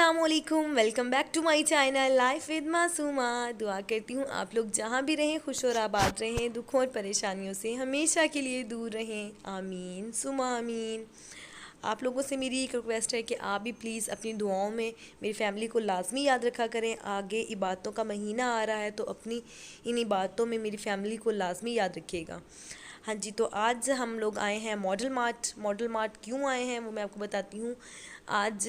अस्सलामुअलैकुम, welcome back to my channel life with Masooma. दुआ करती हूँ आप लोग जहाँ भी रहें खुश और आबाद रहें, दुखों और परेशानियों से हमेशा के लिए दूर रहें। आमीन सुमा आमीन। आप लोगों से मेरी एक रिक्वेस्ट है कि आप भी प्लीज़ अपनी दुआओं में मेरी फैमिली को लाजमी याद रखा करें। आगे इबादतों का महीना आ रहा है तो अपनी इन इबादतों में मेरी फैमिली को लाजमी याद रखिएगा। हाँ जी, तो आज हम लोग आए हैं मॉडल मार्ट। मॉडल मार्ट क्यों आए हैं वो मैं आपको बताती हूँ। आज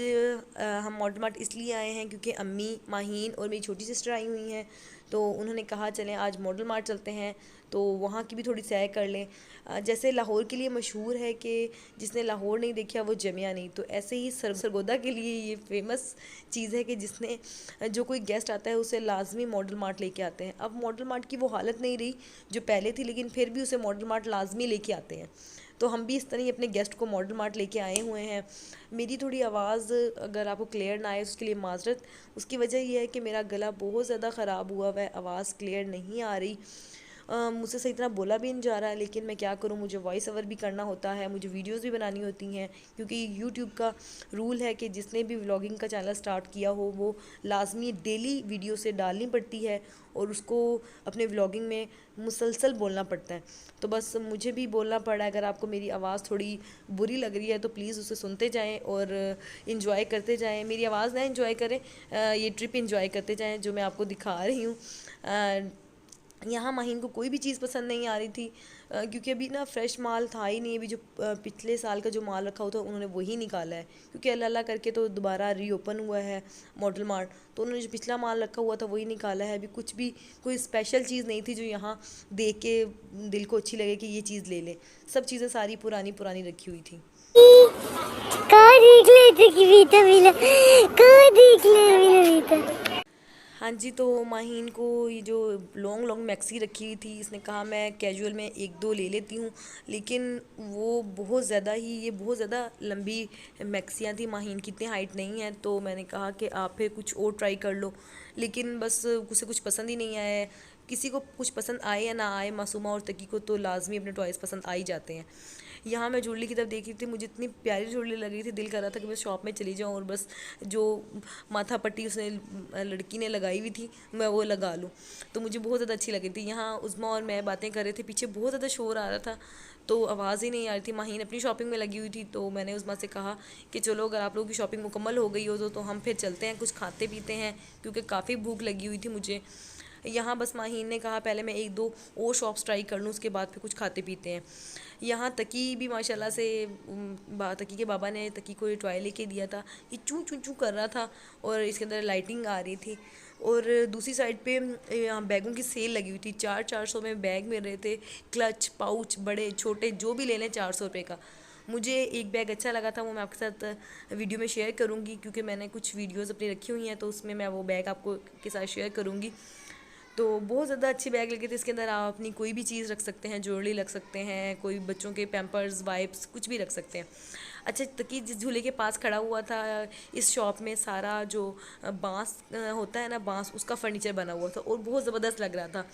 हम मॉडल मार्ट इसलिए आए हैं क्योंकि अम्मी, माहीन और मेरी छोटी सिस्टर आई हुई हैं, तो उन्होंने कहा चलें आज मॉडल मार्ट चलते हैं तो वहाँ की भी थोड़ी सैर कर लें। जैसे लाहौर के लिए मशहूर है कि जिसने लाहौर नहीं देखा वो जमिया नहीं, तो ऐसे ही सरगोदा के लिए ये फेमस चीज़ है कि जिसने जो कोई गेस्ट आता है उसे लाजमी मॉडल मार्ट लेके आते हैं। अब मॉडल मार्ट की वो हालत नहीं रही जो पहले थी, लेकिन फिर भी उसे मॉडल मार्ट लाजमी लेके आते हैं। तो हम भी इस तरह ही अपने गेस्ट को मॉडल मार्ट लेके आए हुए हैं। मेरी थोड़ी आवाज़ अगर आपको क्लियर ना आए उसके लिए माजरत। उसकी वजह यह है कि मेरा गला बहुत ज़्यादा ख़राब हुआ हुआ है, आवाज़ क्लियर नहीं आ रही। मुझसे सही तरह बोला भी नहीं जा रहा है, लेकिन मैं क्या करूँ, मुझे वॉइस ओवर भी करना होता है, मुझे वीडियोस भी बनानी होती हैं, क्योंकि यूट्यूब का रूल है कि जिसने भी व्लॉगिंग का चैनल स्टार्ट किया हो वो लाजमी डेली वीडियो से डालनी पड़ती है और उसको अपने व्लॉगिंग में मुसलसल बोलना पड़ता है। तो बस मुझे भी बोलना पड़ा है। अगर आपको मेरी आवाज़ थोड़ी बुरी लग रही है तो प्लीज़ उसे सुनते जाएं और इन्जॉय करते जाएं। मेरी आवाज़ ना इन्जॉय करें, ये ट्रिप इन्जॉय करते जाएं जो मैं आपको दिखा रही हूँ। यहाँ माहीन को कोई भी चीज़ पसंद नहीं आ रही थी, क्योंकि अभी ना फ्रेश माल था ही नहीं। अभी जो पिछले साल का जो माल रखा हुआ था उन्होंने वही निकाला है, क्योंकि अल्लाह अल्लाह करके तो दोबारा रीओपन हुआ है मॉडल मार्ट, तो उन्होंने जो पिछला माल रखा हुआ था वही निकाला है। अभी कुछ भी कोई स्पेशल चीज़ नहीं थी जो यहाँ देख के दिल को अच्छी लगे कि ये चीज़ ले लें। सब चीज़ें सारी पुरानी पुरानी रखी हुई थी। कहाँ देख लेते कि वीटा मिला, कहाँ देख ले मिला वीटा। हाँ जी, तो माहीन को ये जो लॉन्ग लॉन्ग मैक्सी रखी हुई थी, इसने कहा मैं कैजुअल में एक दो ले लेती हूँ, लेकिन वो बहुत ज़्यादा ही ये बहुत ज़्यादा लंबी मैक्सियाँ थी। माहीन की इतनी हाइट नहीं है, तो मैंने कहा कि आप फिर कुछ और ट्राई कर लो, लेकिन बस उसे कुछ पसंद ही नहीं आया है। किसी को कुछ पसंद आए या ना आए, मासूमा और तकी को तो लाजमी अपने टॉयज़ पसंद आ ही जाते हैं। यहाँ मैं ज्वेलरी की तरफ देख रही थी, मुझे इतनी प्यारी ज्वेलरी लग रही थी, दिल कर रहा था कि मैं शॉप में चली जाऊँ और बस जो माथा पट्टी उसने लड़की ने लगाई हुई थी मैं वो लगा लूँ। तो मुझे बहुत ज़्यादा अच्छी लगी थी। यहाँ उज़मा और मैं बातें कर रहे थे, पीछे बहुत ज़्यादा शोर आ रहा था तो आवाज़ ही नहीं आ रही थी। माहीन अपनी शॉपिंग में लगी हुई थी, तो मैंने उज़मा से कहा कि चलो अगर आप लोगों की शॉपिंग मुकम्मल हो गई हो तो हम फिर चलते हैं, कुछ खाते पीते हैं, क्योंकि काफ़ी भूख लगी हुई थी मुझे। यहाँ बस माहीन ने कहा पहले मैं एक दो और शॉप्स ट्राई कर लूँ, उसके बाद फिर कुछ खाते पीते हैं। यहाँ तकी भी माशाल्लाह से तकी के बाबा ने तकी को ये टॉय लेके दिया था। ये चूँ चूँ चूँ कर रहा था और इसके अंदर लाइटिंग आ रही थी। और दूसरी साइड पे यहाँ बैगों की सेल लगी हुई थी, 400 में बैग मिल रहे थे, क्लच पाउच बड़े छोटे जो भी ले लें 400 रुपये का। मुझे एक बैग अच्छा लगा था, वो मैं आपके साथ वीडियो में शेयर करूँगी, क्योंकि मैंने कुछ वीडियोज़ अपनी रखी हुई हैं तो उसमें मैं वो बैग आपको के साथ शेयर करूँगी। तो बहुत ज़्यादा अच्छी बैग लगे थे। इसके अंदर आप अपनी कोई भी चीज़ रख सकते हैं, ज्वेलरी रख सकते हैं, कोई बच्चों के पैम्पर्स वाइप्स कुछ भी रख सकते हैं। अच्छा, तकी जिस झूले के पास खड़ा हुआ था, इस शॉप में सारा जो बांस होता है ना, बांस उसका फर्नीचर बना हुआ था और बहुत ज़बरदस्त लग रहा था।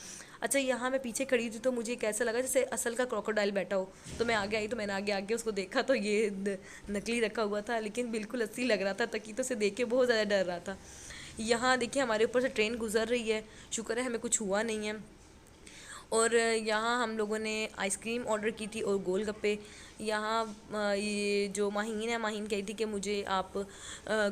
अच्छा, यहाँ मैं पीछे खड़ी थी तो मुझे कैसा लगा जैसे असल का क्रोकोडाइल बैठा हो, तो मैं आगे आई तो मैंने आगे आगे उसको देखा तो ये नकली रखा हुआ था, लेकिन बिल्कुल असली लग रहा था। तकी तो उसे देख के बहुत ज़्यादा डर रहा था। यहाँ देखिए हमारे ऊपर से ट्रेन गुजर रही है, शुक्र है हमें कुछ हुआ नहीं है। और यहाँ हम लोगों ने आइसक्रीम ऑर्डर की थी और गोलगप्पे। यहाँ ये जो माहीन है, माहीन कही थी कि मुझे आप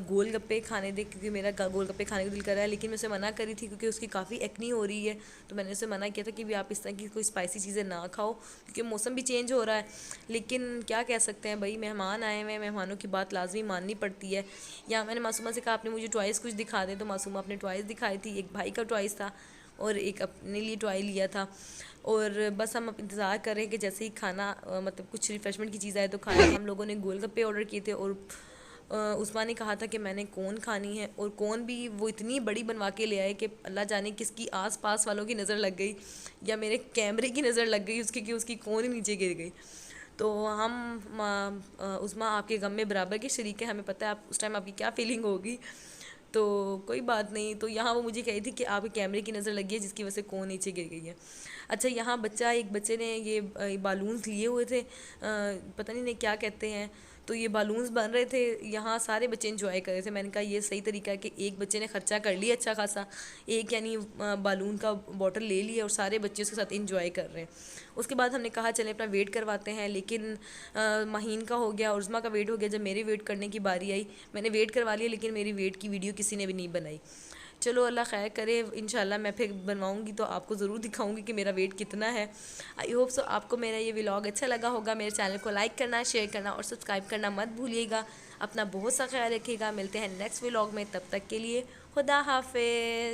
गोलगप्पे खाने दे, क्योंकि मेरा गोलगप्पे खाने का दिल कर रहा है, लेकिन मैं उसे मना करी थी क्योंकि उसकी काफ़ी एक्नी हो रही है। तो मैंने उसे मना किया था कि भी आप इस तरह की कोई स्पाइसी चीज़ें ना खाओ, क्योंकि मौसम भी चेंज हो रहा है। लेकिन क्या कह सकते हैं भाई, मेहमान आए हुए हैं, मेहमानों की बात लाजमी माननी पड़ती है। यहाँ मैंने मासूमा से कहा आपने मुझे टॉयज़ कुछ दिखा दें, तो मासूमा अपने टॉयज़ दिखाई थी। एक भाई का टॉयज़ था और एक अपने लिए टॉय लिया था। और बस हम अब इंतज़ार कर रहे हैं कि जैसे ही खाना मतलब कुछ रिफ़्रेशमेंट की चीज़ आए तो खाएं। हम लोगों ने गोलगप्पे ऑर्डर किए थे और उस्मान ने कहा था कि मैंने कौन खानी है, और कौन भी वो इतनी बड़ी बनवा के ले आए कि अल्लाह जाने किसकी आस पास वालों की नज़र लग गई या मेरे कैमरे की नज़र लग गई उसकी कि उसकी कौन ही नीचे गिर गई। तो हम उस्मा आपके गम में बराबर के शरीक है, हमें पता है आप उस टाइम आपकी क्या फीलिंग होगी। तो कोई बात नहीं। तो यहाँ वो मुझे कही थी कि आपके कैमरे की नज़र लगी है जिसकी वजह से कौन नीचे गिर गई है। अच्छा, यहाँ एक बच्चे ने ये बालून्स लिए हुए थे, पता नहीं इन्हें क्या कहते हैं, तो ये बालून्स बन रहे थे, यहाँ सारे बच्चे इंजॉय कर रहे थे। मैंने कहा ये सही तरीका है कि एक बच्चे ने खर्चा कर लिया अच्छा खासा, एक यानी बालून का बॉटल ले लिया और सारे बच्चे उसके साथ इंजॉय कर रहे हैं। उसके बाद हमने कहा चलें अपना वेट करवाते हैं, लेकिन माहीन का हो गया, उज़्मा का वेट हो गया। जब मेरे वेट करने की बारी आई, मैंने वेट करवा लिया, लेकिन मेरी वेट की वीडियो किसी ने भी नहीं बनाई। चलो अल्लाह खैर करे, इंशाल्लाह मैं फिर बनवाऊँगी तो आपको ज़रूर दिखाऊँगी कि मेरा वेट कितना है। आई होप सो आपको मेरा ये व्लॉग अच्छा लगा होगा। मेरे चैनल को लाइक करना, शेयर करना और सब्सक्राइब करना मत भूलिएगा। अपना बहुत सा ख्याल रखिएगा। मिलते हैं नेक्स्ट व्लॉग में, तब तक के लिए खुदा हाफिज़।